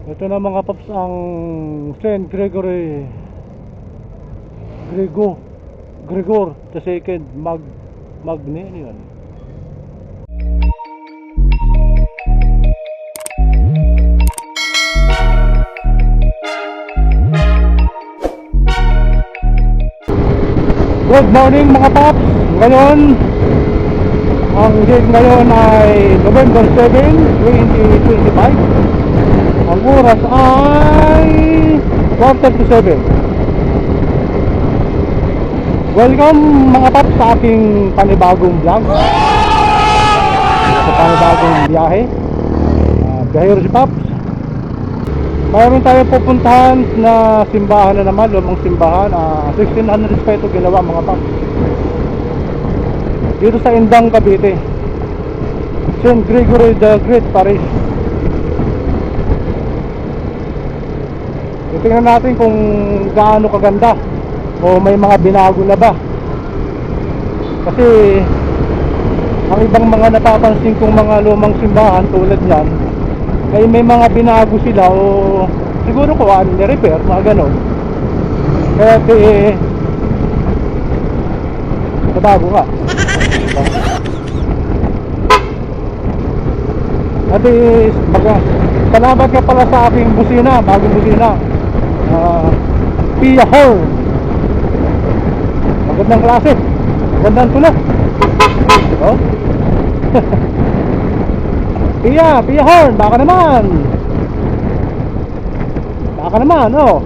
Ito na mga paps ang Saint Gregory Gregor the second Magne ano yun? Good morning mga paps. Ngayon ang date ngayon ay November 7, 2025. Ang oras ay 4:37. Welcome mga paps sa aking panibagong vlog, sa panibagong biyahe. Biyahero si Paps. Mayroon tayong pupuntahan na simbahan na naman, lumang simbahan. 1600 peso ginawa mga Paps, dito sa Indang, Cavite. Saint Gregory the Great Parish. Tingnan natin kung gaano kaganda o may mga binago na ba. Kasi ang ibang mga napapansin kong mga lumang simbahan tulad niyan ay may mga binago sila o siguro ko ni-repair, mga ganon. Kaya nabago nga. At salamat ka pala sa aking busina, bagong busina. Pia Horn. Magandang klase, magandang tunog. Oh. Pia Horn, baka naman. Oh.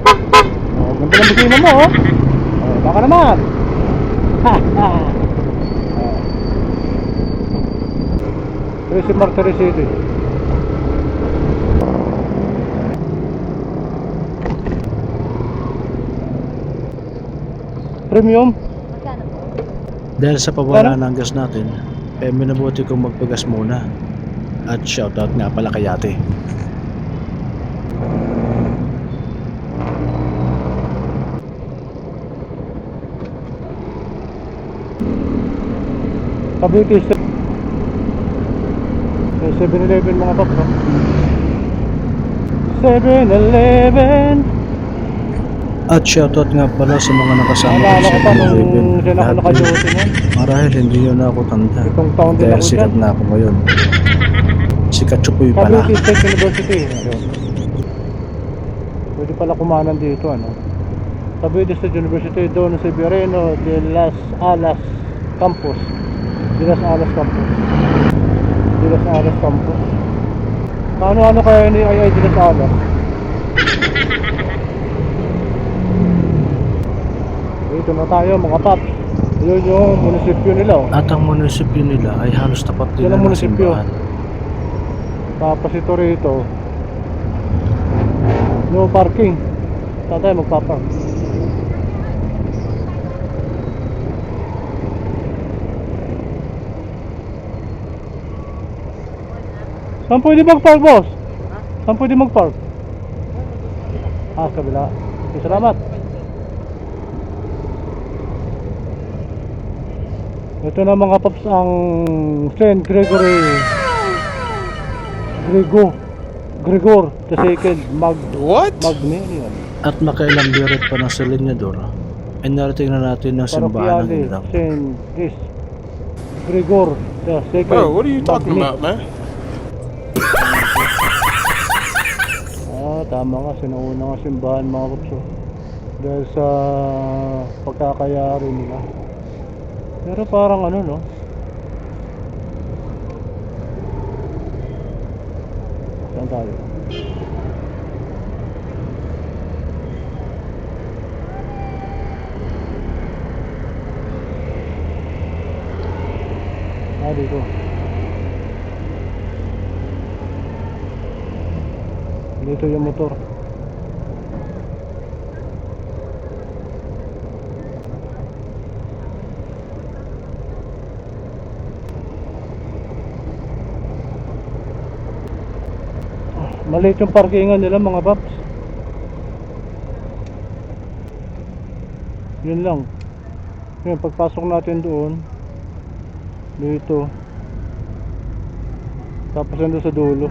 Ganda ng busina mo, oh. Baka naman. Tracy Martires City. Premium. Dahil sa pawala ng gas natin, minabuti kong magpagas muna. At shoutout nga pala kay ate. Cavite 7-Eleven mga paps, oh. 7-Eleven. At shoutout nga pala sa mga nakasama ko Naalala sa ko pa nung 7-Eleven. siya Lahat nakaduty yun. nun. Marahil hindi yun na ako tanda. Itong taon din Kaya ako sikat dyan. na ako ngayon. Si Kachupoy pala. Cavite State University. Ayun. Pwede pala kumanan dito, ano. Cavite State University, Don Severino de las Alas Campus. Ano kaya ni ay de las Alas? Dito na tayo mga paps. Yun yung munisipyo nila, oh. At ang munisipyo nila ay halos tapat din Yan ang ng munisipyo. simbahan. Tapos ito rito, no parking. Saan tayo magpapark? Saan pwede mag-park, boss? Saan pwede mag-park? Sa kabila. Okay, salamat. Ito na mga paps ang Saint Gregory Gregor the second Magne ano yun? At makailang birit pa ng salinyador, ay narating na natin ng simbahan ng Indang. Saint Gregor the second. Bro, what are you talking Magne. about, man? Tama nga, sinauna nga simbahan mga paps, oh. Dahil sa pagkakayari nila. Pero parang ano, no? Saan tayo? Dito. Dito yung motor. Maliit yung parkingan nila mga paps. Yun lang. Yun, pagpasok natin doon, dito, tapos nandun sa dulo.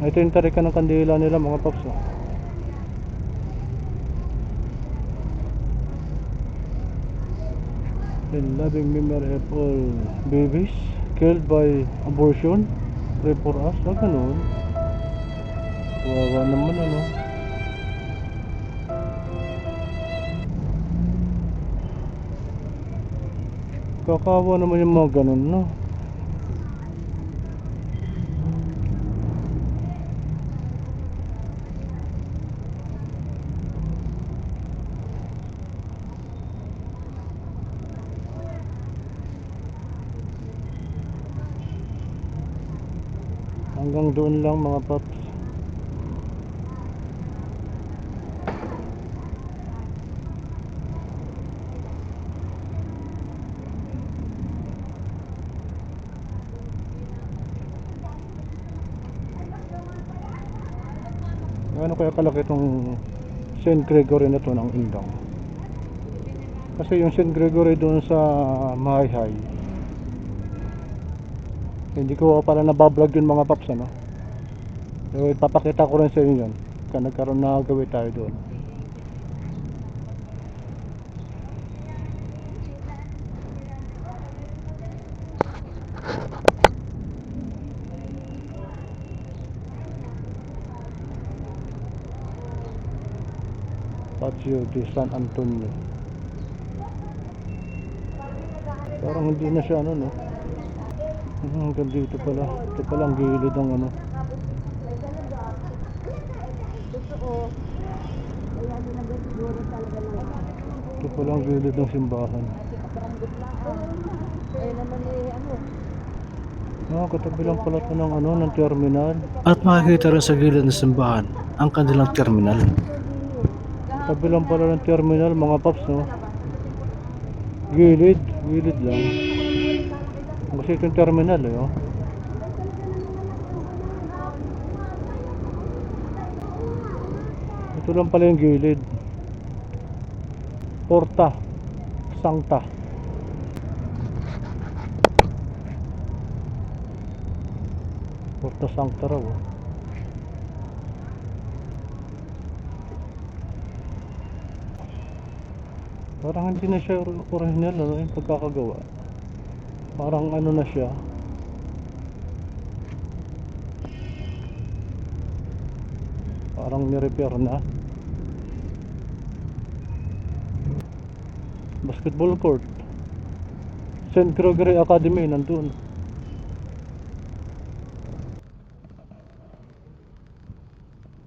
Ito yung tarikan ng kandila nila mga paps. Oh. In loving memory of all babies killed by abortion, pray for us. Ganun. Wawa naman ano. Kakawa naman yung mga ganun, no? Hanggang doon lang mga paps. Ano kaya kalaki itong St. Gregory na to ng Indang? Kasi yung St. Gregory doon sa Mahayhay, hindi ko pala nabablog yun mga paps ano. So ipapakita ko rin sa inyo yun kaya nagkaroon na gawin tayo doon. Patio de San Antonio. Parang hindi na siya ano no. Hanggang dito pala. Ito pala ang gilid ng ano. Ito pala ang gilid ng simbahan. Katabi lang pala ito ng ano, ng terminal. At makikita rin sa gilid ng simbahan ang kanilang terminal. Katabi lang pala ng terminal mga paps no. Gilid lang. Kasi ito yung terminal eh oh. Ito lang pala yung gilid. Porta Sancta. Porta Sancta raw oh. Parang hindi na siya original ano, yung pagkakagawa. Parang ano na siya. Parang ni-repair na. Basketball court. St. Gregory Academy nandun.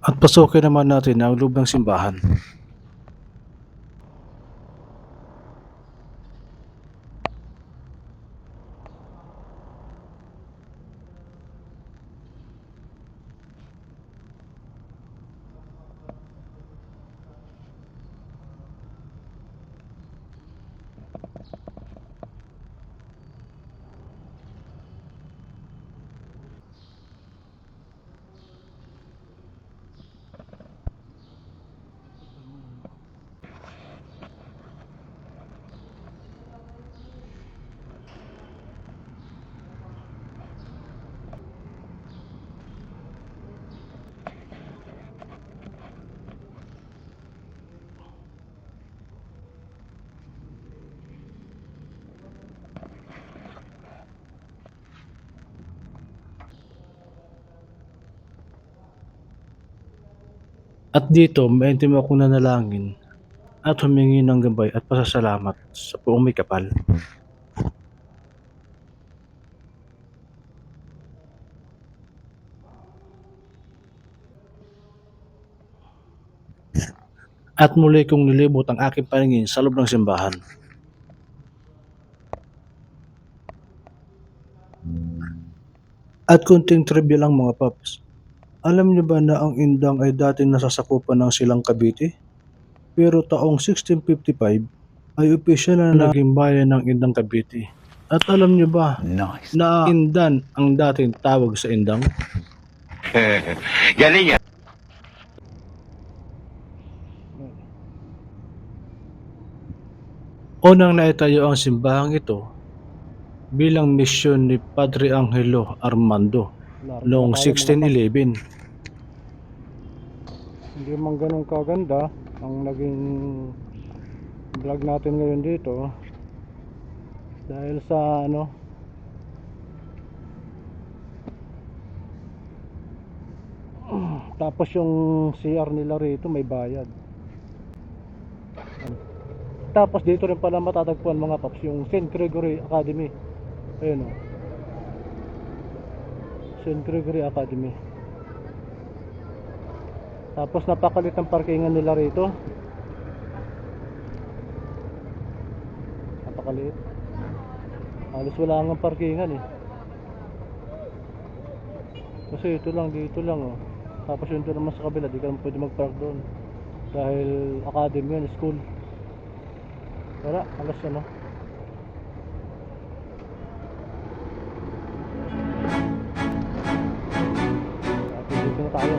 At pasukin naman natin ang loob ng simbahan. At dito, maintimo akong nanalangin at humingi ng gabay at pasasalamat sa buong may kapal. At muli kong nilibot ang aking paningin sa loob ng simbahan. At kunting trivia lang mga paps. Alam niyo ba na ang Indang ay dating nasasakupan ng Silang Cavite? Pero taong 1655 ay opisyal na naging bayan ng Indang Cavite. At alam niyo ba na Indan ang dating tawag sa Indang? Galing yan. Unang naitayo ang simbahang ito bilang misyon ni Padre Angelo Armando noong 1611 Hindi man ganun kaganda ang naging vlog natin ngayon dito dahil sa ano, tapos yung CR nila rito may bayad. Tapos dito rin pala matatagpuan mga paps yung St. Gregory Academy. Ayun o, St. Gregory Academy. Tapos napakalit ang parkingan nila rito. Napakaliit. Halos wala nga parkingan eh. Kasi ito lang, dito lang oh. Tapos yun doon naman sa kabila, di ka naman pwede mag-park doon. Dahil academy yun, school. Wala, alas ano. Dito na tayo.